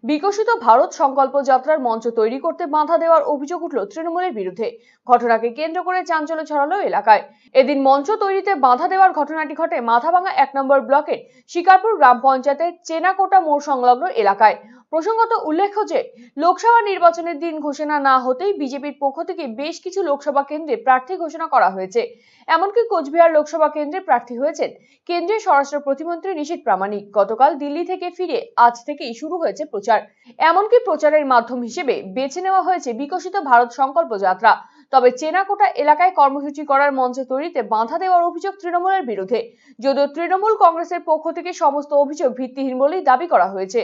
বিকশিত ভারত সংকল্প যাত্রার মঞ্চ তৈরি করতে বাধা দেওয়ার অভিযোগ উঠল তৃণমূলের বিরুদ্ধে। ঘটনাকে কেন্দ্র করে চাঞ্চল্য ছড়ালো এলাকায়। এদিন মঞ্চ তৈরিতে বাধা দেওয়ার ঘটনাটি ঘটে মাথাভাঙা 1 নম্বর ব্লকের শিকারপুর গ্রাম পঞ্চায়েতের চেনাকোটা মোড় সংলগ্ন এলাকায়। প্রসঙ্গত উল্লেখ্য যে লোকসভা নির্বাচনের দিন ঘোষণা না হতেই বিজেপির পক্ষ থেকে বেশ কিছু লোকসভা কেন্দ্রে প্রার্থী ঘোষণা করা হয়েছে। এমনকি কোচবিহার লোকসভা কেন্দ্রে প্রার্থী হয়েছেন কেন্দ্রীয় স্বরাষ্ট্র প্রতিমন্ত্রী নিশীথ প্রামাণিক। গতকাল দিল্লি থেকে ফিরে আজ থেকেই শুরু হয়েছে প্রচার। এমনকি প্রচারের মাধ্যম হিসেবে বেছে নেওয়া হয়েছে বিকশিত ভারত সংকল্প যাত্রা। তবে চেনাকোটা এলাকায় কর্মসূচি করার মঞ্চ তৈরিতে বাধা দেওয়ার অভিযোগ তৃণমূলের বিরুদ্ধে, যদিও তৃণমূল কংগ্রেসের পক্ষ থেকে সমস্ত অভিযোগ ভিত্তিহীন বলেই দাবি করা হয়েছে।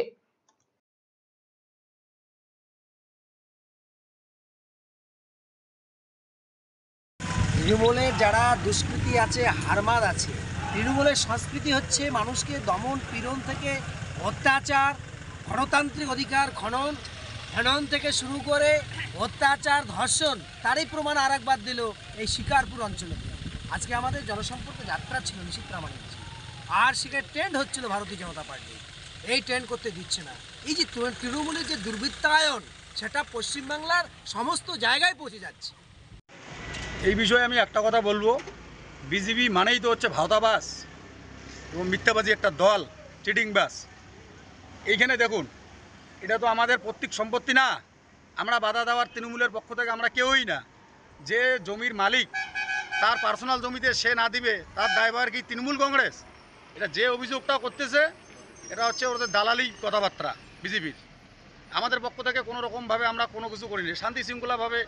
তৃণমূলের যারা দুষ্কৃতী আছে, হারমাদ আছে, তৃণমূলের সংস্কৃতি হচ্ছে মানুষকে দমন পীড়ন থেকে অত্যাচার, গণতান্ত্রিক অধিকার খনন থেকে শুরু করে অত্যাচার, ধর্ষণ, তারই প্রমাণ আর একবার দিল এই শিকারপুর অঞ্চলে। আজকে আমাদের জনসম্পর্ক যাত্রা ছিল নিশীথ প্রামাণিক, আর সেখানে ট্রেন্ড হচ্ছিল ভারতীয় জনতা পার্টি। এই ট্রেন্ড করতে দিচ্ছে না। এই যে তৃণমূলের যে দুর্বৃত্তায়ন, সেটা পশ্চিমবাংলার সমস্ত জায়গায় পৌঁছে যাচ্ছে। এই বিষয়ে আমি একটা কথা বলবো, বিজেপি মানেই তো হচ্ছে ভাওতাবাস এবং মিথ্যাবাজি একটা দল, চিটিং বাস। এইখানে দেখুন, এটা তো আমাদের পৈতৃক সম্পত্তি না। আমরা বাধা দেওয়ার তৃণমূলের পক্ষ থেকে আমরা কেউই না। যে জমির মালিক তার পার্সোনাল জমিতে সে না দিবে, তার দায়ভার কি তৃণমূল কংগ্রেস? এটা যে অভিযোগটা করতেছে, এটা হচ্ছে ওদের দালালি কথাবার্তা বিজেপির। আমাদের পক্ষ থেকে কোনো রকমভাবে আমরা কোনো কিছু করিনি, শান্তি শৃঙ্খলাভাবে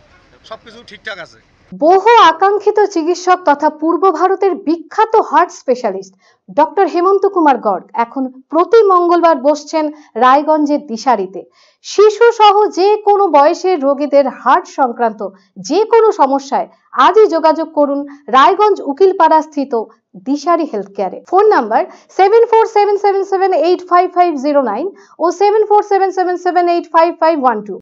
সব কিছু ঠিকঠাক আছে। বহু আকাঙ্ক্ষিত চিকিৎসক তথা পূর্ব ভারতের বিখ্যাত হার্ট স্পেশালিস্ট ডক্টর হেমন্ত কুমার গর্গ এখন প্রতি মঙ্গলবার বসছেন রায়গঞ্জের দিশারিতে। শিশু সহ যে কোনো বয়সের রোগীদের হার্ট সংক্রান্ত যে কোনো সমস্যায় আজই যোগাযোগ করুন রায়গঞ্জ উকিলপাড়া স্থিত দিশারি হেলথ কেয়ারে। ফোন নাম্বার 7477785509 ও 7477785512।